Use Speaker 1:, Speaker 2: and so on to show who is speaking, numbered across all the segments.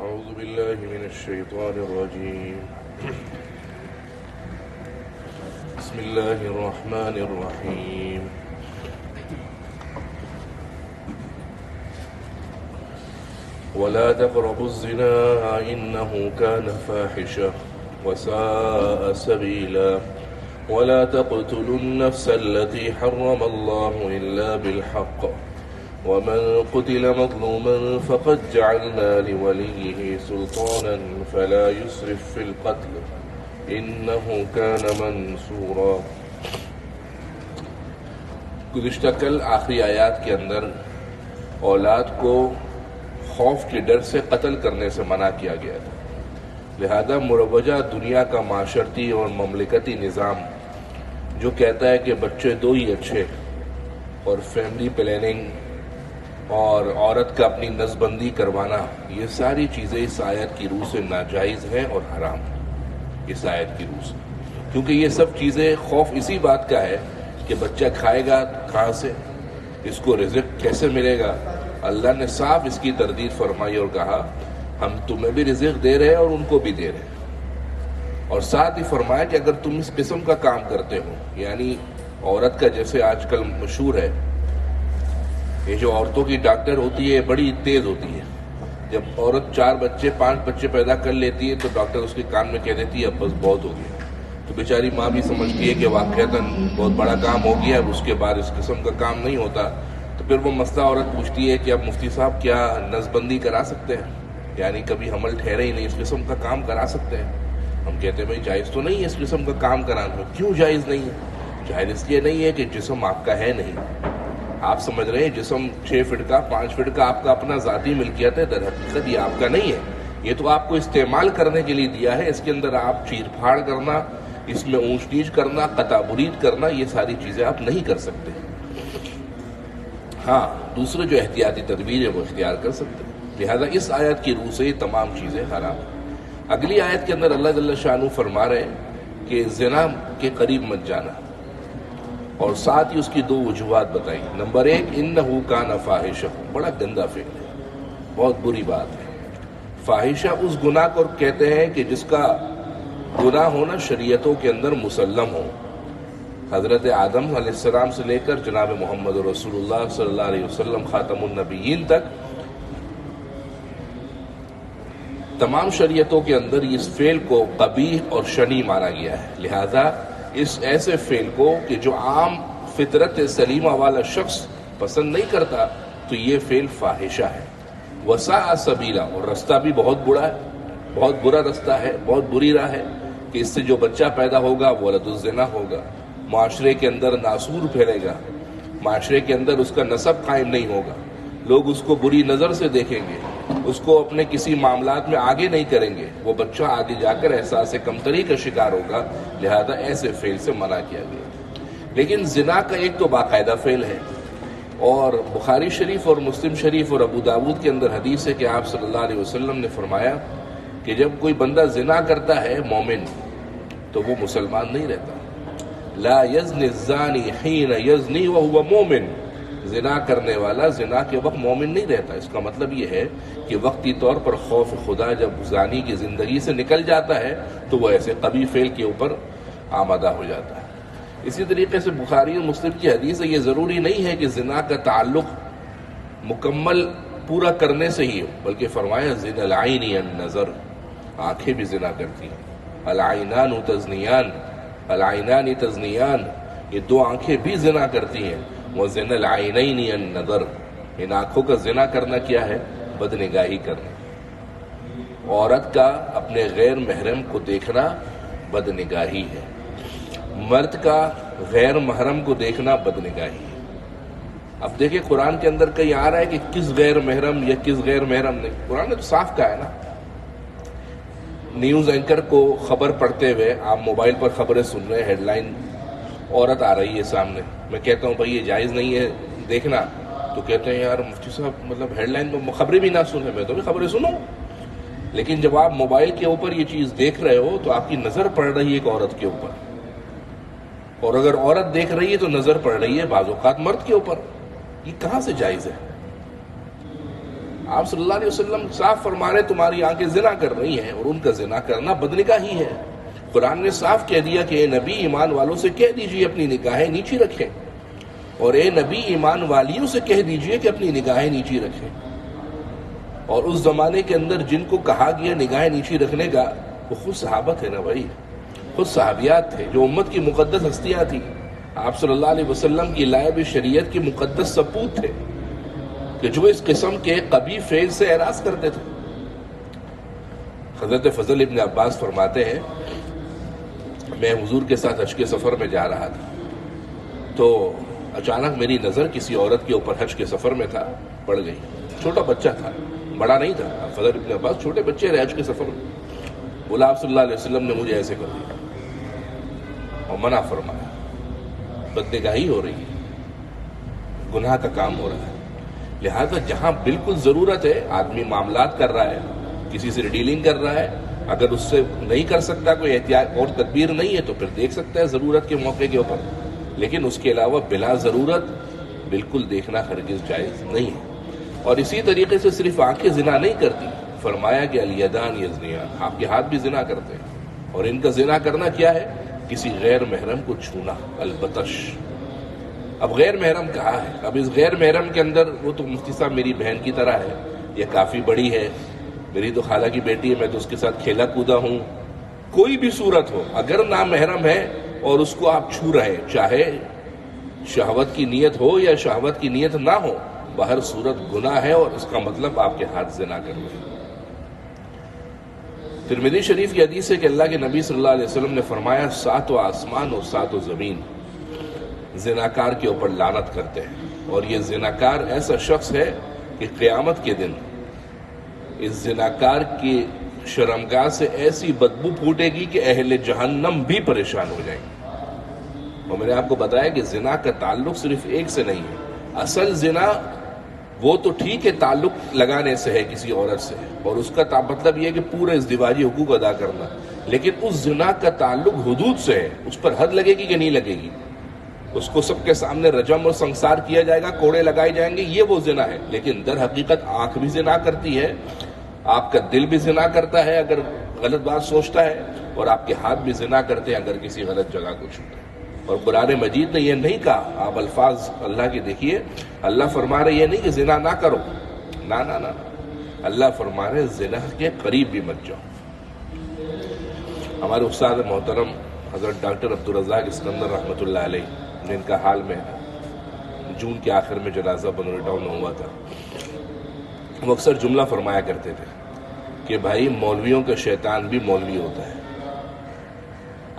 Speaker 1: أعوذ بالله من الشيطان الرجيم. بسم الله الرحمن الرحيم. ولا تقربوا الزنا إنه كان فاحشة وساء سبيلا ولا تقتلوا النفس التي حرم الله إلا بالحق ومن قتل مظلوما فقد جعلنا لوليه سلطانا فلا يسرف في القتل إنه كان منصورا. گزشتہ کل آخری آیات کے اندر اولاد کو خوف کے ڈر سے قتل کرنے سے منع کیا گیا تھا. لہذا مروجہ دنیا کا معاشرتی اور مملکتی نظام جو کہتا ہے کہ بچے دو ہی اچھے اور فیملی پلاننگ اور عورت کا اپنی نسبندی کروانا، یہ ساری چیزیں اس آیت کی روح سے ناجائز ہیں اور حرام اس آیت کی روح سے، کیونکہ یہ سب چیزیں خوف اسی بات کا ہے کہ بچہ کھائے گا کہاں سے، اس کو رزق کیسے ملے گا. اللہ نے صاف اس کی تردید فرمائی اور کہا ہم تمہیں بھی رزق دے رہے ہیں اور ان کو بھی دے رہے ہیں، اور ساتھ ہی فرمایا کہ اگر تم اس قسم کا کام کرتے ہو، یعنی عورت کا جیسے آج کل مشہور ہے، یہ جو عورتوں کی ڈاکٹر ہوتی ہے بڑی تیز ہوتی ہے. جب عورت 4 بچے 5 بچے پیدا کر لیتی ہے تو ڈاکٹر اس کے کان میں کہہ دیتی ہے اب بس بہت ہو گیا. تو بیچاری ماں بھی سمجھتی ہے کہ واقعتاً بہت بڑا کام ہو گیا، اب اس کے بعد اس قسم کا کام نہیں ہوتا. تو پھر وہ مسئلہ عورت پوچھتی ہے کہ اب مفتی صاحب کیا نسبندی کرا سکتے ہیں، یعنی کبھی حمل ٹھہرے ہی نہیں، اس قسم کا کام کرا سکتے ہیں. ہم کہتے ہیں بھائی جائز تو نہیں ہے اس قسم کا کام کرانا. کیوں جائز نہیں ہے؟ جائز اس لیے نہیں ہے کہ جسم آپ کا ہے نہیں. آپ سمجھ رہے ہیں جسم 6 فٹ کا 5 فٹ کا آپ کا اپنا ذاتی ملکیت ہے، در حقیقت یہ آپ کا نہیں ہے. یہ تو آپ کو استعمال کرنے کے لیے دیا ہے. اس کے اندر آپ چیر پھاڑ کرنا، اس میں اونچ نیچ کرنا، قطع برید کرنا، یہ ساری چیزیں آپ نہیں کر سکتے. ہاں دوسرے جو احتیاطی تدبیر ہے وہ اختیار کر سکتے ہیں. لہذا اس آیت کی روح سے یہ تمام چیزیں حرام ہیں. اگلی آیت کے اندر اللہ جل شانہ فرما رہے ہیں کہ زنا کے قریب مت جانا، اور ساتھ ہی اس کی 2 وجوہات بتائی. نمبر 1 انہو کان فاحشہ، بڑا گندا فعل ہے، بہت بری بات ہے. فاحشہ اس گناہ کو کہتے ہیں کہ جس کا گناہ ہونا شریعتوں کے اندر مسلم ہو. حضرت آدم علیہ السلام سے لے کر جناب محمد رسول اللہ صلی اللہ علیہ وسلم خاتم النبیین تک تمام شریعتوں کے اندر اس فعل کو قبیح اور شنیع مانا گیا ہے. لہذا اس ایسے فعل کو کہ جو عام فطرت سلیمہ والا شخص پسند نہیں کرتا تو یہ فعل فاحشہ ہے. وساء سبیلا، اور رستہ بھی بہت بڑا ہے، بہت برا رستہ ہے، بہت بری راہ ہے کہ اس سے جو بچہ پیدا ہوگا وہ ولد الزنا ہوگا، معاشرے کے اندر ناسور پھیلے گا، معاشرے کے اندر اس کا نسب قائم نہیں ہوگا، لوگ اس کو بری نظر سے دیکھیں گے، اس کو اپنے کسی معاملات میں آگے نہیں کریں گے، وہ بچہ آگے جا کر احساس کمتری کا شکار ہوگا. لہذا ایسے فعل سے منع کیا گیا. لیکن زنا کا ایک تو باقاعدہ فعل ہے، اور بخاری شریف اور مسلم شریف اور ابو داود کے اندر حدیث ہے کہ آپ صلی اللہ علیہ وسلم نے فرمایا کہ جب کوئی بندہ زنا کرتا ہے مومن تو وہ مسلمان نہیں رہتا. لا یزنی الزانی حین یزنی وہو مومن، زنا کرنے والا زنا کے وقت مومن نہیں رہتا. اس کا مطلب یہ ہے کہ وقتی طور پر خوف خدا جب زانی کی زندگی سے نکل جاتا ہے تو وہ ایسے قبیح فعل کے اوپر آمادہ ہو جاتا ہے. اسی طریقے سے بخاری اور مسلم کی حدیث ہے، یہ ضروری نہیں ہے کہ زنا کا تعلق مکمل پورا کرنے سے ہی ہو، بلکہ فرمایا زنا العین النظر، آنکھیں بھی زنا کرتی ہیں. العینان تزنیان، العینان تزنیان، یہ 2 آنکھیں بھی زنا کرتی ہیں. وزن العینین النظر، ان آنکھوں کا زنا کرنا کیا ہے؟ بدنگاہی کرنا. عورت کا اپنے غیر محرم کو دیکھنا بدنگاہی ہے، مرد کا غیر محرم کو دیکھنا بدنگاہی ہے. اب دیکھیں قرآن کے اندر کہیں آ رہا ہے کہ کس غیر محرم یا کس غیر محرم نہیں. قرآن نے تو صاف کہا ہے نا. نیوز اینکر کو خبر پڑھتے ہوئے آپ موبائل پر خبریں سن رہے ہیں، ہیڈ لائن عورت آ رہی ہے سامنے، میں کہتا ہوں بھائی یہ جائز نہیں ہے دیکھنا، تو کہتے ہیں یار مفتی صاحب مطلب ہیڈ لائن تو خبریں بھی نہ سنیں، میں تو بھی خبریں سنوں. لیکن جب آپ موبائل کے اوپر یہ چیز دیکھ رہے ہو تو آپ کی نظر پڑ رہی ہے ایک عورت کے اوپر، اور اگر عورت دیکھ رہی ہے تو نظر پڑ رہی ہے بعض اوقات مرد کے اوپر. یہ کہاں سے جائز ہے؟ آپ صلی اللہ علیہ وسلم صاف فرما رہے تمہاری آنکھیں زنا کر رہی ہیں، اور ان کا زنا کرنا بدنگاہی ہے۔ قرآن نے صاف کہہ دیا کہ اے نبی ایمان والوں سے کہہ دیجئے اپنی نگاہیں نیچی رکھیں، اور اے نبی ایمان والیوں سے کہہ دیجئے کہ اپنی نگاہیں نیچی رکھیں۔ اور اس زمانے کے اندر جن کو کہا گیا نگاہیں نیچی رکھنے کا، وہ خود صحابہ تھے نا بھائی، خود صحابیات تھے جو امت کی مقدس ہستیاں تھیں، آپ صلی اللہ علیہ وسلم کی لائب شریعت کی مقدس سپوت تھے، کہ جو اس قسم کے قبیح فعل سے اعراض کرتے تھے۔ حضرت فضل ابن عباس فرماتے ہیں، میں حضور کے ساتھ حج کے سفر میں جا رہا تھا، تو اچانک میری نظر کسی عورت کے اوپر حج کے سفر میں تھا، پڑ گئی۔ چھوٹا بچہ تھا، بڑا نہیں تھا۔ فضل ابن عباس چھوٹے بچے رہے حج کے سفر میں، بولا آپ صلی اللہ علیہ وسلم نے مجھے ایسے کر دیا اور منع فرمایا، بدنگاہی ہو رہی ہے، گناہ کا کام ہو رہا ہے۔ لہذا جہاں بالکل ضرورت ہے، آدمی معاملات کر رہا ہے، کسی سے ڈیلنگ کر رہا ہے، اگر اس سے نہیں کر سکتا، کوئی احتیاط اور تدبیر نہیں ہے، تو پھر دیکھ سکتا ہے ضرورت کے موقع کے اوپر، لیکن اس کے علاوہ بلا ضرورت بالکل دیکھنا ہرگز جائز نہیں ہے۔ اور اسی طریقے سے صرف آنکھیں زنا نہیں کرتی، فرمایا کہ الیدان یزنیان، آپ کے ہاتھ بھی زنا کرتے ہیں، اور ان کا زنا کرنا کیا ہے؟ کسی غیر محرم کو چھونا، البتش۔ اب غیر محرم کہا ہے، اب اس غیر محرم کے اندر وہ تو مفتی صاحب میری بہن کی طرح ہے، یہ کافی بڑی ہے، میری تو خالہ کی بیٹی ہے، میں تو اس کے ساتھ کھیلا کودا ہوں، کوئی بھی صورت ہو، اگر نامحرم ہے اور اس کو آپ چھو رہے، چاہے شہوت کی نیت ہو یا شہوت کی نیت نہ ہو، بہر صورت گناہ ہے، اور اس کا مطلب آپ کے ہاتھ زنا کر رہے ہیں۔ ترمذی شریف کی حدیث ہے کہ اللہ کے نبی صلی اللہ علیہ وسلم نے فرمایا، 7 آسمان اور 7 زمین زناکار کے اوپر لعنت کرتے ہیں، اور یہ زناکار ایسا شخص ہے کہ قیامت کے دن اس زناکار کی شرمگاہ سے ایسی بدبو پھوٹے گی کہ اہل جہنم بھی پریشان ہو جائیں گے۔ اور میں نے آپ کو بتایا کہ زنا کا تعلق صرف ایک سے نہیں ہے، اصل زنا وہ تو ٹھیک ہے تعلق لگانے سے ہے کسی عورت سے، اور اس کا مطلب یہ ہے کہ پورے ازدواجی حقوق ادا کرنا، لیکن اس زنا کا تعلق حدود سے ہے، اس پر حد لگے گی کہ نہیں لگے گی، اس کو سب کے سامنے رجم اور سنسار کیا جائے گا، کوڑے لگائے جائیں گے، یہ وہ زنا ہے۔ لیکن در حقیقت آنکھ بھی زنا کرتی ہے، آپ کا دل بھی زنا کرتا ہے اگر غلط بات سوچتا ہے، اور آپ کے ہاتھ بھی زنا کرتے ہیں اگر کسی غلط جگہ کو چھوتے ہیں۔ اور قرآن مجید نے یہ نہیں کہا، آپ الفاظ اللہ کے دیکھیے، اللہ فرما رہے یہ نہیں کہ زنا نہ کرو، نہ نہ نہ، اللہ فرما رہے زنا کے قریب بھی مت جاؤ۔ ہمارے استاد محترم حضرت ڈاکٹر عبدالرزاق اسکندر رحمۃ اللہ علیہ، جن کا حال میں جون کے آخر میں جنازہ بنوری ٹاؤن میں ہوا تھا، وہ اکثر جملہ فرمایا کرتے تھے کہ بھائی مولویوں کا شیطان بھی مولوی ہوتا ہے۔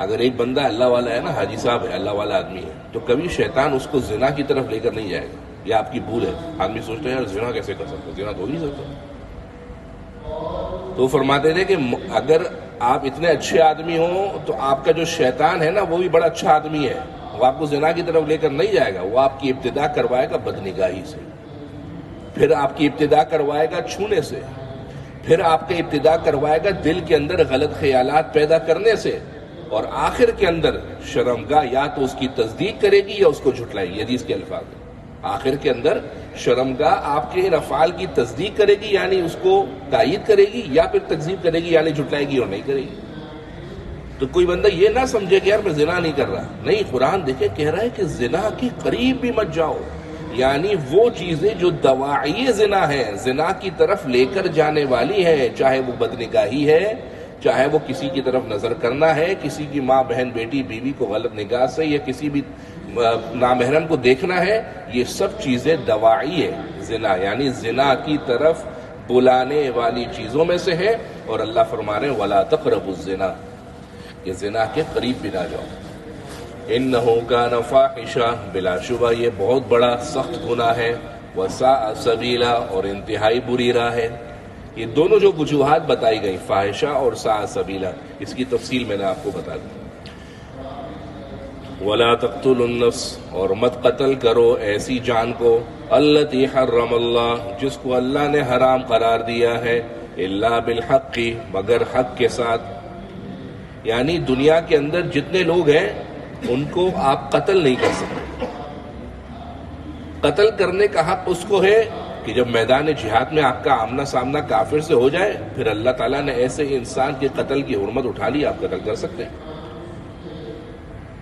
Speaker 1: اگر ایک بندہ اللہ والا ہے نا، حاجی صاحب ہے، اللہ والا آدمی ہے، تو کبھی شیطان اس کو زنا کی طرف لے کر نہیں جائے گا۔ یہ آپ کی بھول ہے، آدمی سوچتے ہیں یار زنا کیسے کر سکتا، زنا تو ہو نہیں سکتا۔ تو وہ فرماتے تھے کہ اگر آپ اتنے اچھے آدمی ہوں تو آپ کا جو شیطان ہے نا وہ بھی بڑا اچھا آدمی ہے، وہ آپ کو زنا کی طرف لے کر نہیں جائے گا، وہ آپ کی ابتدا کروائے گا بدنگاہی سے، پھر آپ کی ابتدا کروائے گا چھونے سے، پھر آپ کا ابتدا کروائے گا دل کے اندر غلط خیالات پیدا کرنے سے، اور آخر کے اندر شرمگاہ یا تو اس کی تصدیق کرے گی یا اس کو جھٹلائے گی۔ حدیث کے الفاظ ہیں، آخر کے اندر شرمگاہ آپ کے ان افعال کی تصدیق کرے گی، یعنی اس کو تائید کرے گی، یا پھر تکذیب کرے گی، یعنی جھٹلائے گی اور نہیں کرے گی۔ تو کوئی بندہ یہ نہ سمجھے کہ یار میں زنا نہیں کر رہا، نہیں، قرآن دیکھے کہہ رہا ہے کہ زنا کے قریب بھی مت جاؤ، یعنی وہ چیزیں جو دواعی زنا ہے، زنا کی طرف لے کر جانے والی ہے، چاہے وہ بدنگاہی ہے، چاہے وہ کسی کی طرف نظر کرنا ہے، کسی کی ماں بہن بیٹی بیوی کو غلط نگاہ سے یا کسی بھی نامحرم کو دیکھنا ہے، یہ سب چیزیں دواعی ہے زنا، یعنی زنا کی طرف بلانے والی چیزوں میں سے ہے، اور اللہ فرما رہے ہیں وَلَا تَقْرَبُوا الزِّنَا، کہ زنا کے قریب بھی نہ جاؤ۔ إِنَّهُ كَانَ فَاحِشًا، بلا شبہ یہ بہت بڑا سخت گناہ ہے، وَسَاءَ سَبِيلًا، اور انتہائی بری راہ ہے۔ یہ دونوں جو وجوہات بتائی گئی، فاحشہ اور ساء سبیلا، اس کی تفصیل میں نے آپ کو بتا دی۔ وَلَا تَقْتُلُوا النَّفْسَ، اور مت قتل کرو ایسی جان کو، الَّتِي حَرَّمَ اللَّهُ، جس کو اللہ نے حرام قرار دیا ہے، إِلَّا بِالْحَقِّ، مگر حق کے ساتھ، یعنی دنیا کے اندر جتنے لوگ ہیں ان کو آپ قتل نہیں کر سکتے۔ قتل کرنے کا حق اس کو ہے کہ جب میدان جہاد میں آپ کا آمنا سامنا کافر سے ہو جائے پھر اللہ تعالیٰ نے ایسے انسان کے قتل کی حرمت اٹھا لی، آپ قتل کر سکتے ہیں،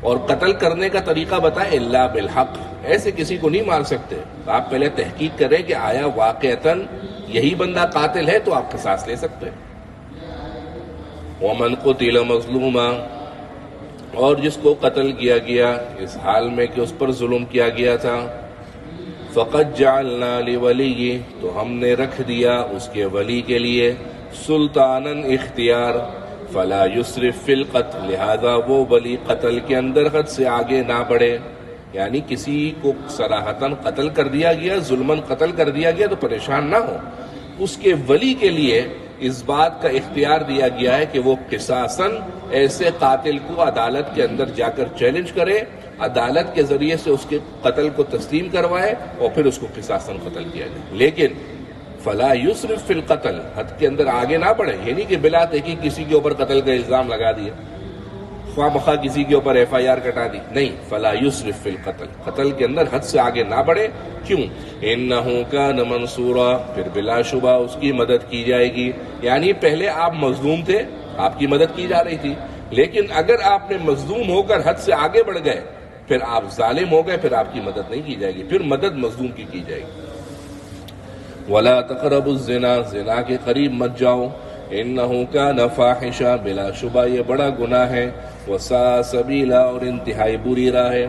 Speaker 1: اور قتل کرنے کا طریقہ بتائیں الا بالحق، ایسے کسی کو نہیں مار سکتے، آپ پہلے تحقیق کریں کہ آیا واقعتاً یہی بندہ قاتل ہے تو آپ قصاص لے سکتے ہیں۔ ومن قتل مظلوما، اور جس کو قتل کیا گیا اس حال میں کہ اس پر ظلم کیا گیا تھا، فقد جعلنا لولیہ، تو ہم نے رکھ دیا اس کے ولی کے لیے سلطانا اختیار، فلا یسرف فی القتل، لہذا وہ ولی قتل کے اندر حد سے آگے نہ بڑھے، یعنی کسی کو صراحتاً قتل کر دیا گیا، ظلماً قتل کر دیا گیا تو پریشان نہ ہو، اس کے ولی کے لیے اس بات کا اختیار دیا گیا ہے کہ وہ قصاصاً ایسے قاتل کو عدالت کے اندر جا کر چیلنج کرے، عدالت کے ذریعے سے اس کے قتل کو تسلیم کروائے اور پھر اس کو قصاصاً قتل کیا جائے، لیکن فلا یسرف فی القتل، حد کے اندر آگے نہ بڑھے، یہ نہیں کہ بلا تحقیق کسی کے اوپر قتل کا الزام لگا دیا، خواہ مخواہ کسی کے اوپر FIR کٹا دی، نہیں، فلا یسرف فی القتل، قتل کے اندر حد سے آگے نہ بڑھے، کیوں؟ انہ کان منصورا، پھر بلا شبہ اس کی مدد کی جائے گی، یعنی پہلے آپ مظلوم تھے، آپ کی مدد کی جا رہی تھی، لیکن اگر آپ نے مظلوم ہو کر حد سے آگے بڑھ گئے پھر آپ ظالم ہو گئے، پھر آپ کی مدد نہیں کی جائے گی، پھر مدد مظلوم کی جائے گی۔ ولا تقربوا الزنا، زنا کے قریب مت جاؤ، انہ کان فاحشہ، بلا شبہ یہ بڑا گناہ ہے، وساء سبیلا، اور انتہائی بری راہ ہے،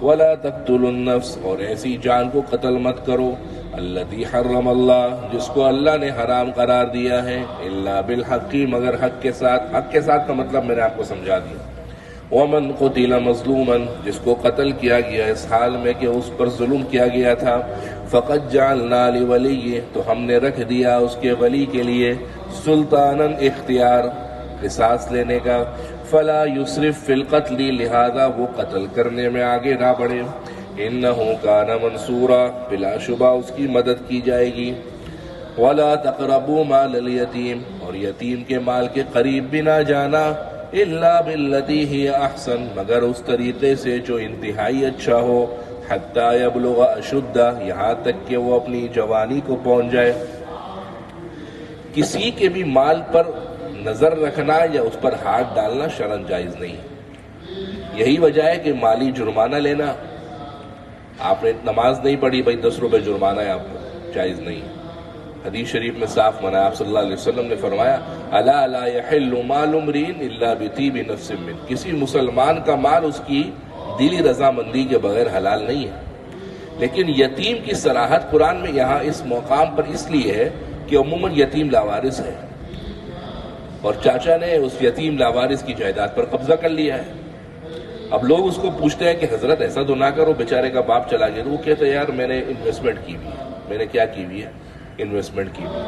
Speaker 1: ولا تقتلوا النفس، اور ایسی جان کو قتل مت کرو، التی حرم اللہ، جس کو اللہ نے حرام قرار دیا ہے، الا بالحق، مگر حق کے ساتھ، حق کے ساتھ کا مطلب میں نے آپ کو سمجھا دیا۔ ومن قتل مظلوما، جس کو قتل کیا گیا اس حال میں کہ اس پر ظلم کیا گیا تھا، فقد جعلنا لولیہ، تو ہم نے رکھ دیا اس کے ولی کے لیے سلطانا اختیار، قصاص لینے کا، فلا یسرف فی القتل، لہذا وہ قتل کرنے میں آگے نہ بڑھے، انہ کان منصورا، بلا شبہ اس کی مدد کی جائے گی، ولا تقربوا مال الیتیم، اور یتیم کے مال کے قریب بھی نہ جانا، الا باللتی ہی احسن، مگر اس طریقے سے جو انتہائی اچھا ہو، حتی یبلغ اشدہ، یہاں تک کہ وہ اپنی جوانی کو پہنچ جائے۔ کسی کے بھی مال پر نظر رکھنا یا اس پر ہاتھ ڈالنا شرعاً جائز نہیں ہے، یہی وجہ ہے کہ مالی جرمانہ لینا، آپ نے نماز نہیں پڑھی، بھائی 10 روپے جرمانہ ہے آپ کو، جائز نہیں ہے، حدیث شریف میں صاف منع ہے، آپ صلی اللہ علیہ وسلم نے فرمایا الا لا يحل مال امرئ الا بطیب نفس منه، کسی مسلمان کا مال اس کی دلی رضامندی کے بغیر حلال نہیں ہے، لیکن یتیم کی صراحت قرآن میں یہاں اس مقام پر اس لیے ہے کہ عموماً یتیم لاوارث ہے اور چاچا نے اس یتیم لاوارث کی جائیداد پر قبضہ کر لیا ہے۔ اب لوگ اس کو پوچھتے ہیں کہ حضرت ایسا تو نہ کرو، بیچارے کا باپ چلا گیا، تو وہ کہتے ہیں یار میں نے انویسٹمنٹ کی ہوئی ہے، میں نے کیا کی ہوئی ہے، انویسٹمنٹ کی ہوئی۔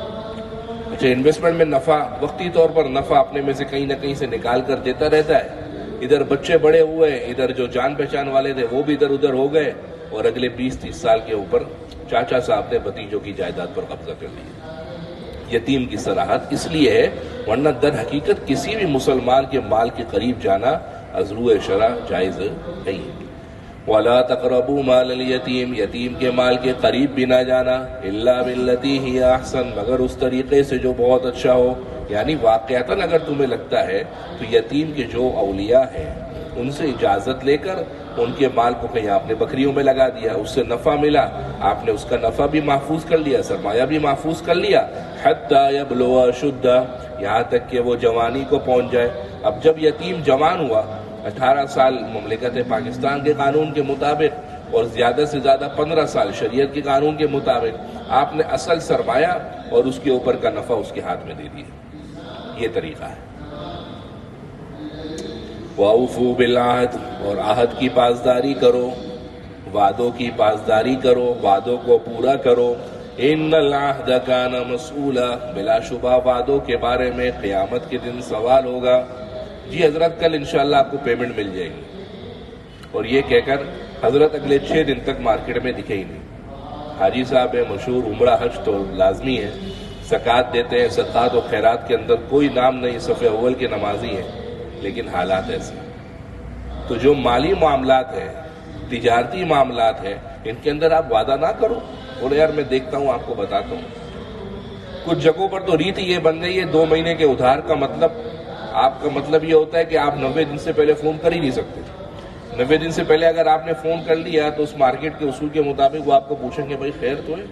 Speaker 1: اچھا، انویسٹمنٹ میں نفع، وقتی طور پر نفع اپنے میں سے کہیں نہ کہیں سے نکال کر دیتا رہتا ہے، ادھر بچے بڑے ہوئے، ادھر جو جان پہچان والے تھے وہ بھی ادھر ادھر ہو گئے، اور اگلے 20-30 سال کے اوپر چاچا صاحب نے بھتیجوں کی جائیداد پر قبضہ کر لیا۔ یتیم کی صراحت اس لیے ہے، ورنہ در حقیقت کسی بھی مسلمان کے مال کے قریب جانا از روح شرع جائز نہیں ہے۔ وَلَا تَقْرَبُوا مَالَ الْيَتِيمِ، یتیم کے مال کے قریب بھی نہ جانا، إِلَّا بِالَّتِي هِيَ أَحْسَنُ، مگر اس طریقے سے جو بہت اچھا ہو، یعنی واقعتاً اگر تمہیں لگتا ہے تو یتیم کے جو اولیاء ہیں ان سے اجازت لے کر ان کے مال کو کہیں آپ نے بکریوں میں لگا دیا، اس سے نفع ملا، آپ نے اس کا نفع بھی محفوظ کر لیا، سرمایہ بھی محفوظ کر لیا، حتی یبلغ اشدہ، یہاں تک کہ وہ جوانی کو پہنچ جائے۔ اب جب یتیم جوان ہوا، 18 سال مملکت پاکستان کے قانون کے مطابق اور زیادہ سے زیادہ 15 سال شریعت کے قانون کے مطابق آپ نے اصل سرمایہ اور اس کے اوپر کا نفع اس کے ہاتھ میں دے دیا، یہ طریقہ ہے۔ وَأَوْفُوا بِالْعَهْدِ، اور عہد کی پاسداری کرو، وعدوں کی پاسداری کرو، وعدوں کو پورا کرو۔ إِنَّ الْعَهْدَ كَانَ مَسْئُولًا، بلا شبہ وعدوں کے بارے میں قیامت کے دن سوال ہوگا۔ جی حضرت کل انشاءاللہ آپ کو پیمنٹ مل جائے گی، اور یہ کہہ کر حضرت اگلے 6 دن تک مارکیٹ میں دکھے ہی نہیں۔ حاجی صاحب ہے مشہور، عمرہ حج تو لازمی ہے، زکوٰۃ دیتے ہیں، صدقات و خیرات کے اندر کوئی نام نہیں، صف اول کے نمازی ہیں، لیکن حالات ایسے۔ تو جو مالی معاملات ہیں، تجارتی معاملات ہیں، ان کے اندر آپ وعدہ نہ کرو، بولے یار میں دیکھتا ہوں، آپ کو بتاتا ہوں. کچھ جگہوں پر تو ریت یہ بن گئی ہے 2 مہینے کے ادھار کا مطلب، آپ کا مطلب یہ ہوتا ہے کہ آپ 90 دن سے پہلے فون کر ہی نہیں سکتے. 90 دن سے پہلے اگر آپ نے فون کر لیا تو اس مارکیٹ کے اصول کے مطابق وہ آپ کو پوچھیں گے بھائی خیر تو ہے،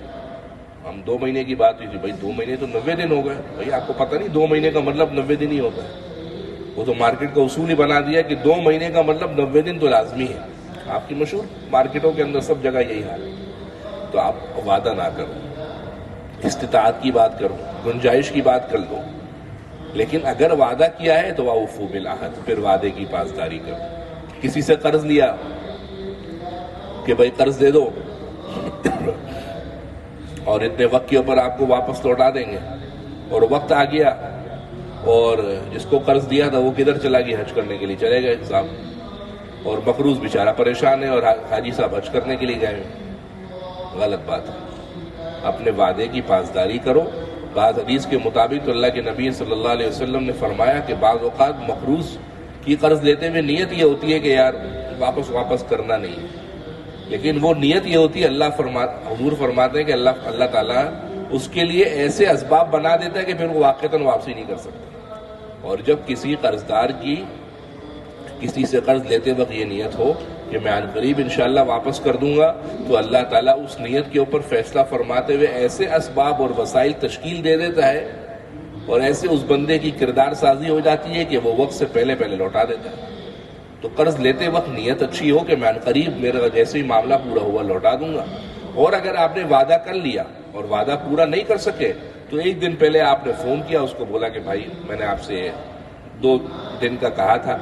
Speaker 1: ہم 2 مہینے کی بات ہوئی تھی، بھائی 2 مہینے تو 90 دن ہو گئے. بھائی آپ کو پتہ نہیں 2 مہینے کا مطلب 90 دن ہی ہوتا ہے. وہ تو مارکیٹ کا اصول ہی بنا دیا کہ 2 مہینے کا مطلب 90 دن تو لازمی ہے. آپ کی مشہور مارکیٹوں کے اندر سب جگہ یہی حال ہے. تو آپ وعدہ نہ کرو، استطاعت کی بات کرو، گنجائش کی بات کر لو. لیکن اگر وعدہ کیا ہے تو وَأَوْفُوا بِالْعَهْدِ، پھر وعدے کی پاسداری کرو. کسی سے قرض لیا کہ بھائی قرض دے دو اور اتنے وقت کے اوپر آپ کو واپس لوٹا دیں گے، اور وقت آ گیا اور جس کو قرض دیا تھا وہ کدھر چلا گیا؟ حج کرنے کے لیے چلے گئے صاحب، اور مقروض بیچارہ پریشان ہے اور حاجی صاحب حج کرنے کے لیے گئے. غلط بات ہے. اپنے وعدے کی پاسداری کرو. بعض حدیث کے مطابق تو اللہ کے نبی صلی اللہ علیہ وسلم نے فرمایا کہ بعض اوقات مقروض کی قرض لیتے ہوئے نیت یہ ہوتی ہے کہ یار واپس کرنا نہیں ہے، لیکن وہ نیت یہ ہوتی ہے، حضور فرماتے ہیں کہ اللہ تعالیٰ اس کے لیے ایسے اسباب بنا دیتا ہے کہ پھر وہ واقعتاً واپسی نہیں کر سکتا. اور جب کسی قرضدار کی کسی سے قرض لیتے وقت یہ نیت ہو کہ میں عنقریب انشاءاللہ واپس کر دوں گا، تو اللہ تعالیٰ اس نیت کے اوپر فیصلہ فرماتے ہوئے ایسے اسباب اور وسائل تشکیل دے دیتا ہے اور ایسے اس بندے کی کردار سازی ہو جاتی ہے کہ وہ وقت سے پہلے لوٹا دیتا ہے. تو قرض لیتے وقت نیت اچھی ہو کہ میں عنقریب میرا جیسے ہی معاملہ پورا ہوا لوٹا دوں گا. اور اگر آپ نے وعدہ کر لیا اور وعدہ پورا نہیں کر سکے تو 1 دن پہلے آپ نے فون کیا، اس کو بولا کہ بھائی میں نے آپ سے 2 دن کا کہا تھا،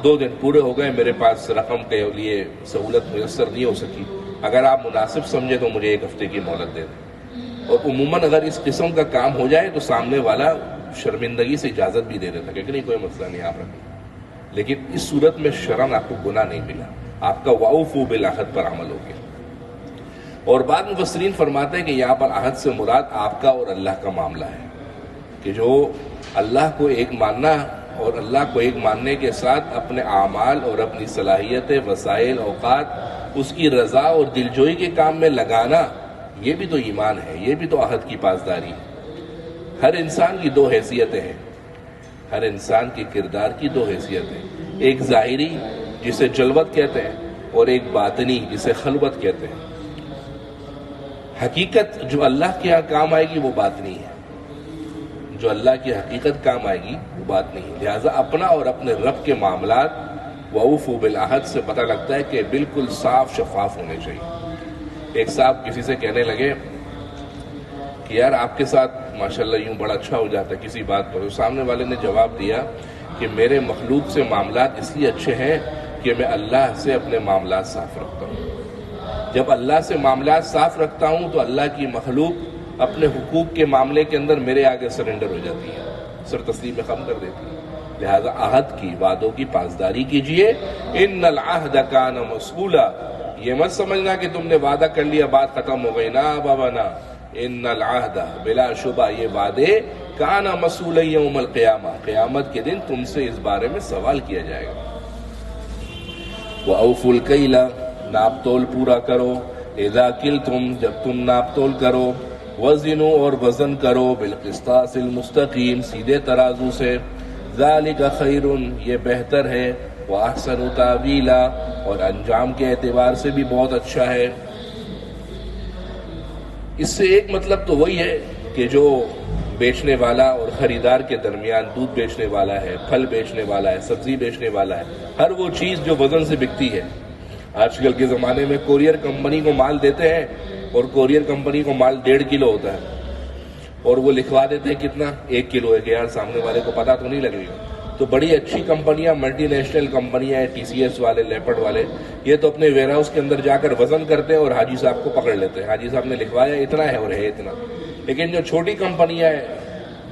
Speaker 1: 2 دن پورے ہو گئے، میرے پاس رقم کے لیے سہولت میسر نہیں ہو سکی، اگر آپ مناسب سمجھے تو مجھے 1 ہفتے کی مہلت دے دیں. اور عموماً اگر اس قسم کا کام ہو جائے تو سامنے والا شرمندگی سے اجازت بھی دے دیتا کہ نہیں کوئی مسئلہ نہیں آپ رکھیں. لیکن اس صورت میں شرم آپ کو گناہ نہیں ملا، آپ کا وَأَوْفُوا بِالْعَهْدِ پر عمل ہو گیا. اور بعد مفسرین فرماتے ہیں کہ یہاں پر عہد سے مراد آپ کا اور اللہ کا معاملہ ہے، کہ جو اللہ کو ایک ماننا اور اللہ کو ایک ماننے کے ساتھ اپنے اعمال اور اپنی صلاحیتیں، وسائل، اوقات اس کی رضا اور دلجوئی کے کام میں لگانا، یہ بھی تو ایمان ہے، یہ بھی تو عہد کی پاسداری ہے. ہر انسان کی 2 حیثیتیں ہیں، ہر انسان کے کردار کی 2 حیثیتیں، ایک ظاہری جسے جلوت کہتے ہیں اور ایک باطنی جسے خلوت کہتے ہیں. حقیقت جو اللہ کے ہاں کام آئے گی وہ باطنی ہے، جو اللہ کی حقیقت کام آئے گی وہ بات نہیں. لہٰذا اپنا اور اپنے رب کے معاملات وَأَوْفُوا بِالْعَهْدِ سے پتہ لگتا ہے کہ بالکل صاف شفاف ہونے چاہیے. ایک صاحب کسی سے کہنے لگے کہ یار آپ کے ساتھ ماشاءاللہ یوں بڑا اچھا ہو جاتا ہے کسی بات پر. سامنے والے نے جواب دیا کہ میرے مخلوق سے معاملات اس لیے اچھے ہیں کہ میں اللہ سے اپنے معاملات صاف رکھتا ہوں. جب اللہ سے معاملات صاف رکھتا ہوں تو اللہ کی مخلوق اپنے حقوق کے معاملے کے اندر میرے آگے سرنڈر ہو جاتی ہے، سر تسلیم میں خم کر دیتی ہے. لہذا عہد کی، وعدوں کی پاسداری کیجئے. ان العہد کان مسئولا، یہ مت سمجھنا کہ تم نے وعدہ کر لیا بات ختم ہو گئی، نا بابا نا. ان العہد، بلا شبہ یہ وعدے، کان مسئولا یوم القیامہ، قیامت کے دن تم سے اس بارے میں سوال کیا جائے گا. وَأَوْفُوا الْكَيْلَ، ناپ تول پورا کرو. اذا کلتم، جب تم ناپ تول کرو. وزنوا، اور وزن کرو. بالقسطاس المستقیم، سیدھے ترازو سے. ذالک خیر، یہ بہتر ہے. واحسن تاویلا، اور انجام کے اعتبار سے بھی بہت اچھا ہے. اس سے ایک مطلب تو وہی ہے کہ جو بیچنے والا اور خریدار کے درمیان دودھ بیچنے والا ہے، پھل بیچنے والا ہے، سبزی بیچنے والا ہے، ہر وہ چیز جو وزن سے بکتی ہے. آج کل کے زمانے میں کوریئر کمپنی کو مال دیتے ہیں اور کوریئر کمپنی کو مال 1.5 کلو ہوتا ہے اور وہ لکھوا دیتے ہیں کتنا 1 کلو ہے کہ یار سامنے والے کو پتا تو نہیں لگے گا. تو بڑی اچھی کمپنیاں، ملٹی نیشنل کمپنیاں ہیں، TCS والے، لیپرڈ والے، یہ تو اپنے ویئر ہاؤس کے اندر جا کر وزن کرتے ہیں اور حاجی صاحب کو پکڑ لیتے ہیں. حاجی صاحب نے لکھوایا اتنا ہے اور ہے اتنا. لیکن جو چھوٹی کمپنیاں ہیں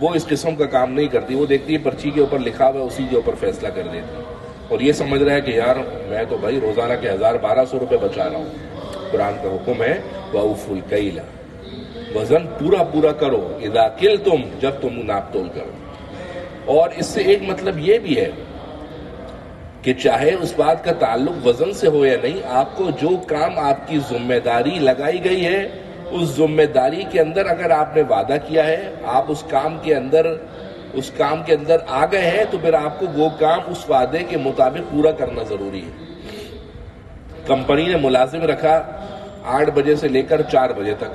Speaker 1: وہ اس قسم کا کام نہیں کرتی. وہ دیکھتی ہے پرچی کے اوپر لکھا ہوا ہے، اسی کے اوپر فیصلہ کر دیتی ہے اور یہ سمجھ رہا ہے کہ یار میں تو بھائی روزانہ کے 1000-1200 روپے بچا رہا ہوں. قرآن کا حکم ہے وَأَوْفُوا الْكَيْلَ، وزن پورا کرو. اذا کلتم، جب تم ناپ تول کرو. اور اس سے ایک مطلب یہ بھی ہے کہ چاہے اس بات کا تعلق وزن سے ہو یا نہیں، آپ کو جو کام آپ کی ذمہ داری لگائی گئی ہے اس ذمہ داری کے اندر اگر آپ نے وعدہ کیا ہے، آپ اس کام کے اندر آ گئے ہیں، تو پھر آپ کو وہ کام اس وعدے کے مطابق پورا کرنا ضروری ہے۔ کمپنی نے ملازم رکھا 8 بجے سے لے کر 4 بجے تک،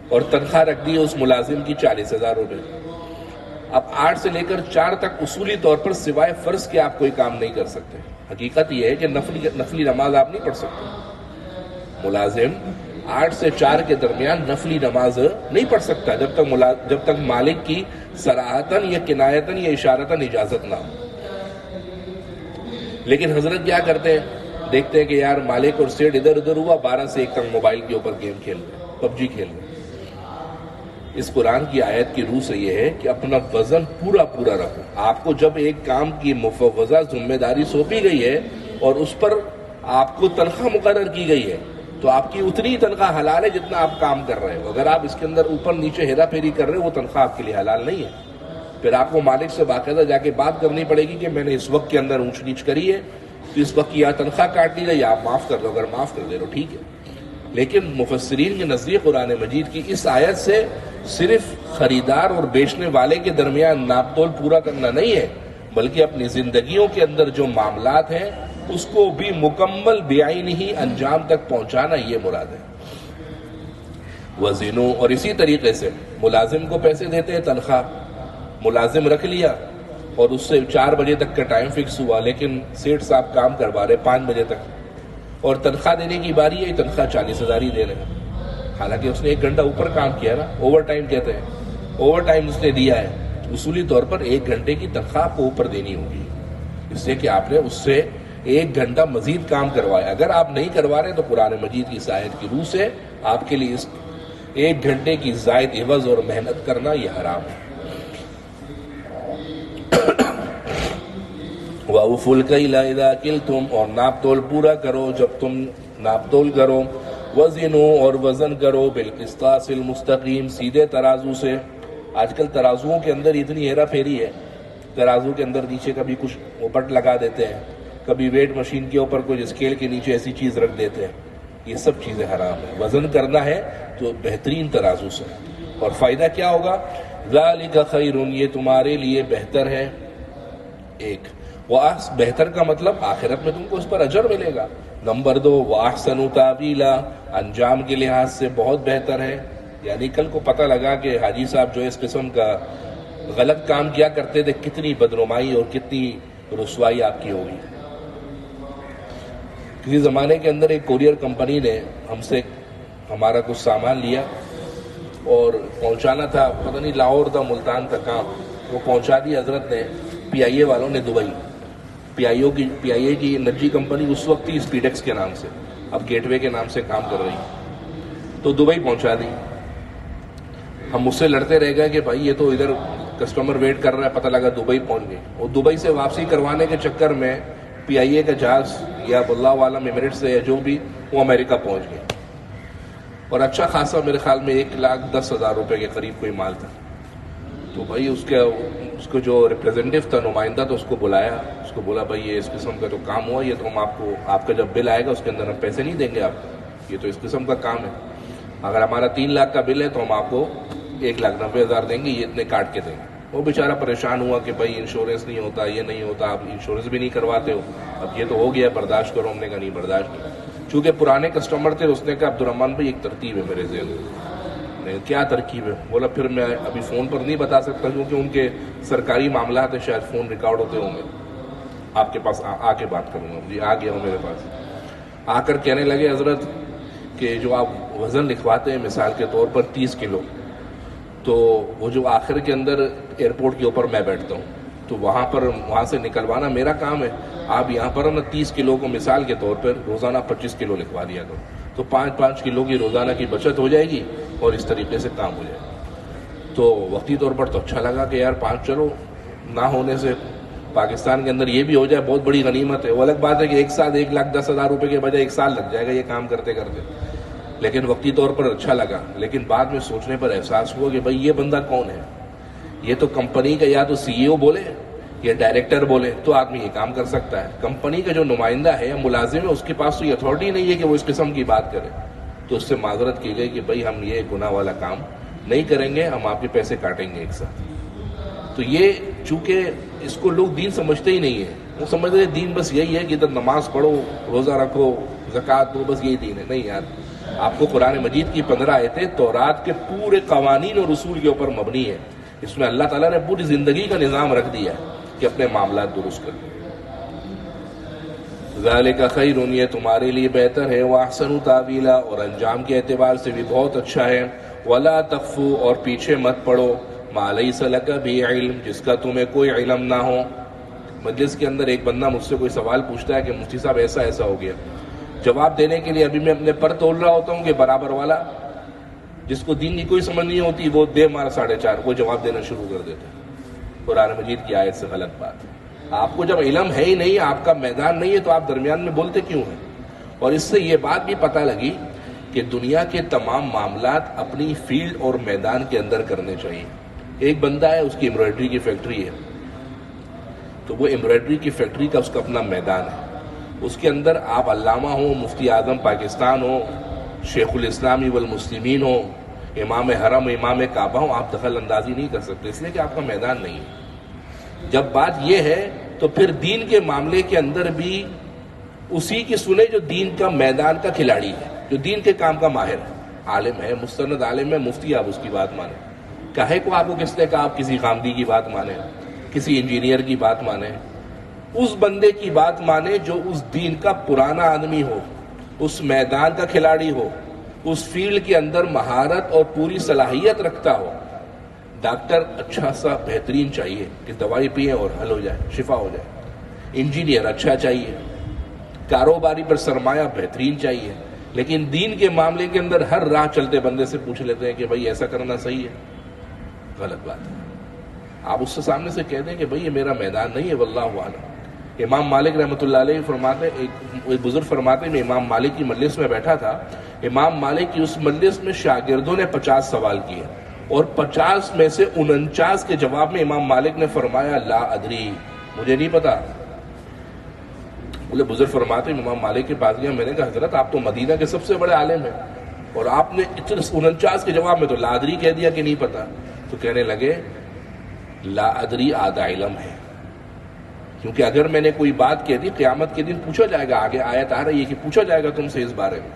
Speaker 1: اور تنخواہ رکھ دی اس ملازم کی 40,000 روپے۔ اب 8 سے لے کر 4 تک اصولی طور پر سوائے فرض کے آپ کوئی کام نہیں کر سکتے۔ حقیقت یہ ہے کہ نفلی نماز آپ نہیں پڑھ سکتے۔ ملازم 8 سے 4 کے درمیان نفلی نماز نہیں پڑھ سکتا جب تک مالک کی صراحتاً یا کنایتاً یا اشارتاً اجازت نہ ہو۔ لیکن حضرت کیا کرتے ہیں؟ دیکھتے ہیں کہ یار مالک اور سیٹ ادھر ادھر ہوا، 12 سے 1 تک موبائل کے اوپر گیم کھیل رہے، PUBG کھیل رہے۔ اس قرآن کی آیت کی روح سے یہ ہے کہ اپنا وزن پورا رکھو۔ آپ کو جب ایک کام کی مفوضہ ذمہ داری سونپی گئی ہے اور اس پر آپ کو تنخواہ مقرر کی گئی ہے، تو آپ کی اتنی تنخواہ حلال ہے جتنا آپ کام کر رہے ہو۔ اگر آپ اس کے اندر اوپر نیچے ہیرا پھیری کر رہے ہو، وہ تنخواہ آپ کے لیے حلال نہیں ہے۔ پھر آپ کو مالک سے باقاعدہ جا کے بات کرنی پڑے گی کہ میں نے اس وقت کے اندر اونچ نیچ کری ہے، تو اس وقت کی یا تنخواہ کاٹ لی جائے یا آپ معاف کر دو۔ اگر معاف کر دے رہے ہو ٹھیک ہے، لیکن مفسرین کے نزدیک قرآن مجید کی اس آیت سے صرف خریدار اور بیچنے والے کے درمیان ناپ تول پورا کرنا نہیں ہے، بلکہ اپنی زندگیوں کے اندر جو معاملات ہیں اس کو بھی مکمل بعین ہی انجام تک پہنچانا، یہ مراد ہے۔ وزنوں، اور اسی طریقے سے ملازم کو پیسے دیتے ہیں تنخواہ، ملازم رکھ لیا اور اس سے 4 بجے تک کا ٹائم فکس ہوا، لیکن سیٹ صاحب کام کروا رہے 5 بجے تک، اور تنخواہ دینے کی باری ہے، تنخواہ 40,000 ہی دے رہے ہیں، حالانکہ اس نے 1 گھنٹہ اوپر کام کیا نا، اوور ٹائم کہتے ہیں، اوور ٹائم اس نے دیا ہے، اصولی طور پر 1 گھنٹے کی تنخواہ آپ کو اوپر دینی ہوگی، اس سے کہ آپ نے اس سے 1 گھنٹہ مزید کام کروایا۔ اگر آپ نہیں کروا رہے تو قرآن مجید کی اس آیت کی روح سے آپ کے لیے اس 1 گھنٹے کی زائد عوض اور محنت کرنا یہ حرام ہے۔ وَأَوْفُوا الْكَيْلَ إِذَا كِلْتُمْ، اور ناپ تول پورا کرو جب تم ناپ تول کرو۔ وزنوا، اور وزن کرو، بالقسطاس المستقیم، سیدھے ترازو سے۔ آج کل ترازوؤں کے اندر اتنی ہیرا پھیری ہے، ترازو کے اندر نیچے کبھی کچھ اوپٹ لگا دیتے ہیں، کبھی ویٹ مشین کے اوپر کوئی اسکیل کے نیچے ایسی چیز رکھ دیتے ہیں، یہ سب چیزیں حرام ہیں۔ وزن کرنا ہے تو بہترین ترازو سے، اور فائدہ کیا ہوگا؟ ذَلِكَ خَيْرٌ، یہ تمہارے لیے بہتر ہے۔ ایک بہتر کا مطلب آخرت میں تم کو اس پر اجر ملے گا۔ نمبر 2، وَأَحْسَنُ تَأْوِيلًا، انجام کے لحاظ سے بہت بہتر ہے۔ یعنی کل کو پتہ لگا کہ حاجی صاحب جو اس قسم کا غلط کام کیا کرتے تھے، کتنی بدنمائی اور کتنی رسوائی آپ کی ہوگی۔ کسی زمانے کے اندر ایک کوریئر کمپنی نے ہم سے ہمارا کچھ سامان لیا اور پہنچانا تھا، پتہ نہیں لاہور تھا ملتان تھا کام، وہ پہنچا دی حضرت نے، PIA والوں نے دبئی۔ PIA کی انرجی کمپنی اس وقت تھی اسپیڈیکس کے نام سے، اب گیٹ وے کے نام سے کام کر رہی، تو دبئی پہنچا دی۔ ہم مجھ سے لڑتے رہ گئے کہ بھائی یہ تو ادھر کسٹمر ویٹ کر رہا ہے، پتہ لگا دبئی پہنچ گئے، اور دبئی سے واپسی کروانے کے چکر میں PIA کا جہاز یا اللہ عالم ایمریٹس سے یا جو بھی، وہ امریکہ پہنچ گئے، اور اچھا خاصا میرے خیال میں 1,10,000 روپے کے قریب کوئی مال تھا۔ تو بھائی اس کو جو ریپریزنٹیو تھا، نمائندہ، تو اس کو بلایا، اس کو بولا بھائی یہ اس قسم کا جو کام ہوا، یہ تو ہم آپ کا جب بل آئے گا اس کے اندر ہم پیسے نہیں دیں گے آپ کو، یہ تو اس قسم کا کام ہے، اگر ہمارا 3 لاکھ کا بل ہے تو ہم آپ کو 1,90,000 دیں گے، یہ اتنے کاٹ کے دیں گے۔ وہ بیچارہ پریشان ہوا کہ بھائی انشورنس نہیں ہوتا، یہ نہیں ہوتا، آپ انشورنس بھی نہیں کرواتے ہو، اب یہ تو ہو گیا، برداشت کرو۔ ہم نے کہا نہیں برداشت نہیں، چونکہ پرانے کسٹمر تھے، اس نے کہا عبدالرحمن بھائی ایک ترتیب ہے میرے ذہن میں۔ کیا ترکیب ہے؟ بولا پھر میں ابھی فون پر نہیں بتا سکتا کیونکہ ان کے سرکاری معاملات ہیں، شاید فون ریکارڈ ہوتے ہوں گے، آپ کے پاس آ کے بات کروں گا۔ جی آ گیا ہوں میرے پاس، آ کر کہنے لگے حضرت کہ جو آپ وزن لکھواتے ہیں مثال کے طور پر 30 کلو، تو وہ جو آخر کے اندر ایئرپورٹ کے اوپر میں بیٹھتا ہوں، تو وہاں سے نکلوانا میرا کام ہے، آپ یہاں پر نا 30 کلو کو مثال کے طور پر روزانہ 25 کلو لکھوا دیا کرو، تو 5 کلو کی روزانہ کی بچت ہو جائے گی اور اس طریقے سے کام ہو جائے گا۔ تو وقتی طور پر تو اچھا لگا کہ یار 5 چلو نہ ہونے سے پاکستان کے اندر یہ بھی ہو جائے بہت بڑی غنیمت ہے۔ وہ الگ بات ہے کہ ایک ساتھ 1,10,000 روپے کے بجائے 1 سال لگ جائے گا یہ کام کرتے کرتے، لیکن وقتی طور پر اچھا لگا، لیکن بعد میں سوچنے پر احساس ہوا کہ بھائی یہ بندہ کون ہے؟ یہ تو کمپنی کا یا تو CEO بولے یا ڈائریکٹر بولے تو آدمی یہ کام کر سکتا ہے، کمپنی کا جو نمائندہ ہے یا ملازم ہے اس کے پاس تو یہ اتھارٹی نہیں ہے کہ وہ اس قسم کی بات کرے۔ تو اس سے معذرت کی گئی کہ بھائی ہم یہ گناہ والا کام نہیں کریں گے، ہم آپ کے پیسے کاٹیں گے ایک ساتھ. تو یہ چونکہ اس کو لوگ دین سمجھتے ہی نہیں ہیں، وہ سمجھتے ہیں دین بس یہی ہے کہ ادھر نماز پڑھو، روزہ رکھو، زکوٰۃ دو، بس یہی دین ہے. نہیں یار، آپ کو قرآن مجید کی 15 آیتیں تورات کے پورے قوانین اور اصول کے اوپر مبنی ہے. اس میں اللہ تعالیٰ نے پوری زندگی کا نظام رکھ دیا ہے کہ اپنے معاملات درست کریں. ذالک خیر، یہ تمہارے لیے بہتر ہے، واحسن تاویلا، اور انجام کے اعتبار سے بھی بہت اچھا ہے. ولا تخفو، اور پیچھے مت پڑو، ما لیس لک بہ علم، جس کا تمہیں کوئی علم نہ ہو. مجلس کے اندر ایک بندہ مجھ سے کوئی سوال پوچھتا ہے کہ مفتی صاحب ایسا ایسا ہو گیا، جواب دینے کے لیے ابھی میں اپنے پر تول رہا ہوتا ہوں کہ برابر والا جس کو دین کی کوئی سمجھ نہیں ہوتی وہ دے مارا 4.5 وہ جواب دینا شروع کر دیتا ہے قرآن مجید کی آیت سے. غلط بات ہے. آپ کو جب علم ہے ہی نہیں، آپ کا میدان نہیں ہے، تو آپ درمیان میں بولتے کیوں ہیں؟ اور اس سے یہ بات بھی پتہ لگی کہ دنیا کے تمام معاملات اپنی فیلڈ اور میدان کے اندر کرنے چاہیے. ایک بندہ ہے، اس کی ایمبرائڈری کی فیکٹری ہے، تو وہ ایمبرائڈری کی فیکٹری کا اس کا اپنا میدان ہے. اس کے اندر آپ علامہ ہوں، مفتی اعظم پاکستان ہو، شیخ الاسلامی والمسلمین ہو، امام حرم، امام کعبہ ہوں، آپ دخل اندازی نہیں کر سکتے، اس لیے کہ آپ کا میدان نہیں ہے. جب بات یہ ہے تو پھر دین کے معاملے کے اندر بھی اسی کی سنے جو دین کا میدان کا کھلاڑی ہے، جو دین کے کام کا ماہر ہے، عالم ہے، مستند عالم ہے، مفتی، آپ اس کی بات مانیں. کہے کو آپ کو کس نے کہا آپ کسی خامدی کی بات مانیں، کسی انجینئر کی بات مانیں؟ اس بندے کی بات مانیں جو اس دین کا پرانا آدمی ہو، اس میدان کا کھلاڑی ہو، اس فیلڈ کے اندر مہارت اور پوری صلاحیت رکھتا ہو. ڈاکٹر اچھا سا بہترین چاہیے کہ دوائی پئیں اور حل ہو جائے، شفا ہو جائے. انجینئر اچھا چاہیے، کاروباری پر سرمایہ بہترین چاہیے. لیکن دین کے معاملے کے اندر ہر راہ چلتے بندے سے پوچھ لیتے ہیں کہ بھائی ایسا کرنا صحیح ہے. غلط بات ہے. آپ اس سے سامنے سے کہہ دیں کہ بھائی یہ میرا میدان نہیں ہے، واللہ اعلم. امام مالک رحمۃ اللہ علیہ فرماتے، ایک بزرگ فرماتے، میں امام مالک کی مجلس میں بیٹھا تھا. امام مالک کی اس مجلس میں شاگردوں نے 50 سوال کیے اور 50 میں سے 49 کے جواب میں امام مالک نے فرمایا لا ادری، مجھے نہیں پتا. بولے بزرگ فرماتے امام مالک کے پاس گیا، میں نے کہا حضرت آپ تو مدینہ کے سب سے بڑے عالم ہیں اور آپ نے 49 کے جواب میں تو لا ادری کہہ دیا کہ نہیں پتا. تو کہنے لگے لا ادری آدھا علم ہے، کیونکہ اگر میں نے کوئی بات کہہ دی قیامت کے دن پوچھا جائے گا. آگے آیت آ رہی ہے کہ پوچھا جائے گا تم سے اس بارے میں.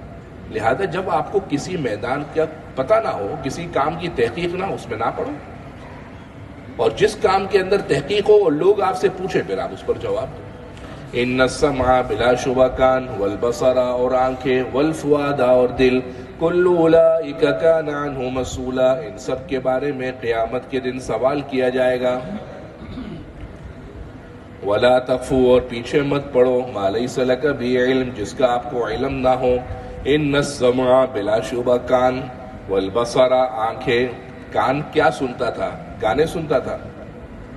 Speaker 1: لہذا جب آپ کو کسی میدان کا پتہ نہ ہو، کسی کام کی تحقیق نہ ہو، اس میں نہ پڑھو. اور جس کام کے اندر تحقیق ہو اور لوگ آپ سے پوچھیں پھر آپ اس پر جواب دو. ان السمع بلا شبہ کان، والبصر اور آنکھیں، والفؤاد اور دل، کل اولئک کان عنہ مسئولا، ان سب کے بارے میں قیامت کے دن سوال کیا جائے گا. ولا تخفو، اور پیچھے مت پڑو، ما لیس لک بہ علم، جس کا آپ کو علم نہ ہو. ان السمع بلا شبہ کان، والبصر آنکھیں. کان کیا سنتا تھا؟ گانے سنتا تھا.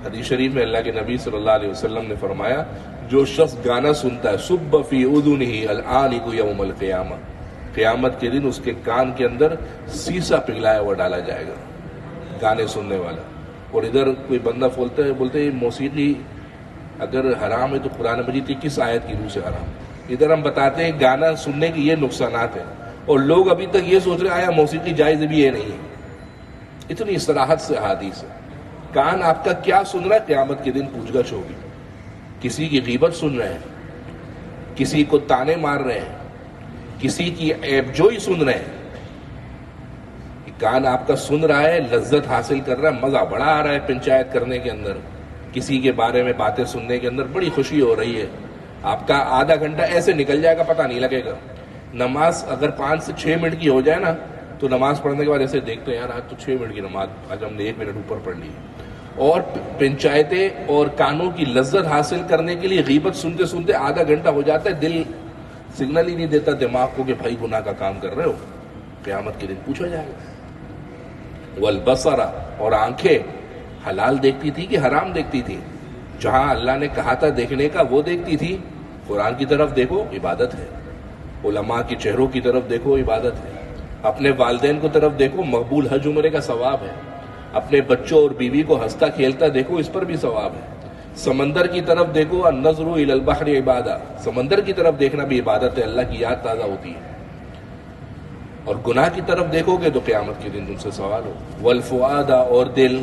Speaker 1: حدیث شریف میں اللہ کے نبی صلی اللہ علیہ وسلم نے فرمایا جو شخص گانا سنتا ہے صب فی اذنہ العانق یوم القیامہ، قیامت کے دن اس کے کان کے اندر سیسا پگھلایا ہوا ڈالا جائے گا، گانے سننے والا. اور ادھر کوئی بندہ بولتے ہیں موسیقی اگر حرام ہے تو قرآن مجید کی کس آیت کی روح سے حرام؟ ادھر ہم بتاتے ہیں گانا سننے کی یہ نقصانات ہیں، اور لوگ ابھی تک یہ سوچ رہے آیا موسیقی جائز بھی یہ نہیں ہے. اتنی صراحت سے احادیث ہے. کان آپ کا کیا سن رہا ہے قیامت کے دن پوچھ گچھ ہوگی. کسی کی غیبت سن رہے ہیں، کسی کو تانے مار رہے ہیں، کسی کی عیب جوئی سن رہے ہیں. کان آپ کا سن رہا ہے، لذت حاصل کر رہا ہے، مزہ بڑا آ رہا ہے پنچایت کرنے کے اندر، کسی کے بارے میں باتیں سننے کے اندر بڑی خوشی ہو رہی ہے. آپ کا آدھا گھنٹہ ایسے نکل جائے گا پتہ نہیں لگے گا. نماز اگر 5 سے 6 منٹ کی ہو جائے نا تو نماز پڑھنے کے بعد ایسے دیکھتے ہیں یار آج تو 6 منٹ کی نماز، آج ہم نے 1 منٹ اوپر پڑھ لی. اور پنچایتیں اور کانوں کی لذت حاصل کرنے کے لیے غیبت سنتے سنتے آدھا گھنٹہ ہو جاتا ہے. دل سگنل ہی نہیں دیتا دماغ کو کہ بھائی گناہ کا کام کر رہے ہو، قیامت کے دن پوچھا جائے گا. والبصر، اور آنکھیں حلال دیکھتی تھی کہ حرام دیکھتی تھی؟ جہاں اللہ نے کہا تھا دیکھنے کا وہ دیکھتی تھی. قرآن کی طرف دیکھو عبادت ہے، علماء کے چہروں کی طرف دیکھو عبادت ہے، اپنے والدین کو طرف دیکھو مقبول حج عمرے کا ثواب ہے، اپنے بچوں اور بیوی کو ہنستا کھیلتا دیکھو اس پر بھی ثواب ہے. سمندر کی طرف دیکھو، النظر الی البحر عبادہ، سمندر کی طرف دیکھنا بھی عبادت ہے، اللہ کی یاد تازہ ہوتی ہے. اور گناہ کی طرف دیکھو گے تو قیامت کے دن تم سے سوال ہو. والفؤاد اور دل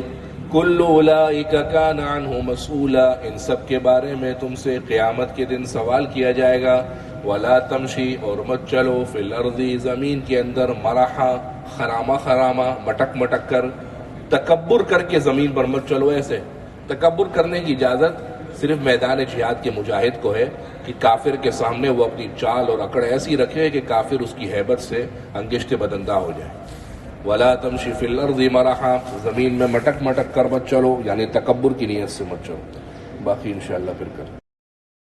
Speaker 1: کل اولئک کان عنہ مسئولا ان سب کے بارے میں تم سے قیامت کے دن سوال کیا جائے گا. ولا تمشی اور مت چلو فی الارض زمین کے اندر مرحا خرامہ خرامہ مٹک مٹک کر. تکبر کر کے زمین پر مت چلو. ایسے تکبر کرنے کی اجازت صرف میدان جہاد کے مجاہد کو ہے کہ کافر کے سامنے وہ اپنی چال اور اکڑ ایسی رکھے کہ کافر اس کی ہیبت سے انگشت بدندہ ہو جائے. ولا تمشی فی الارض مرحا زمین میں مٹک مٹک کر مت چلو، یعنی تکبر کی نیت سے مت چلو. باقی انشاءاللہ پھر کر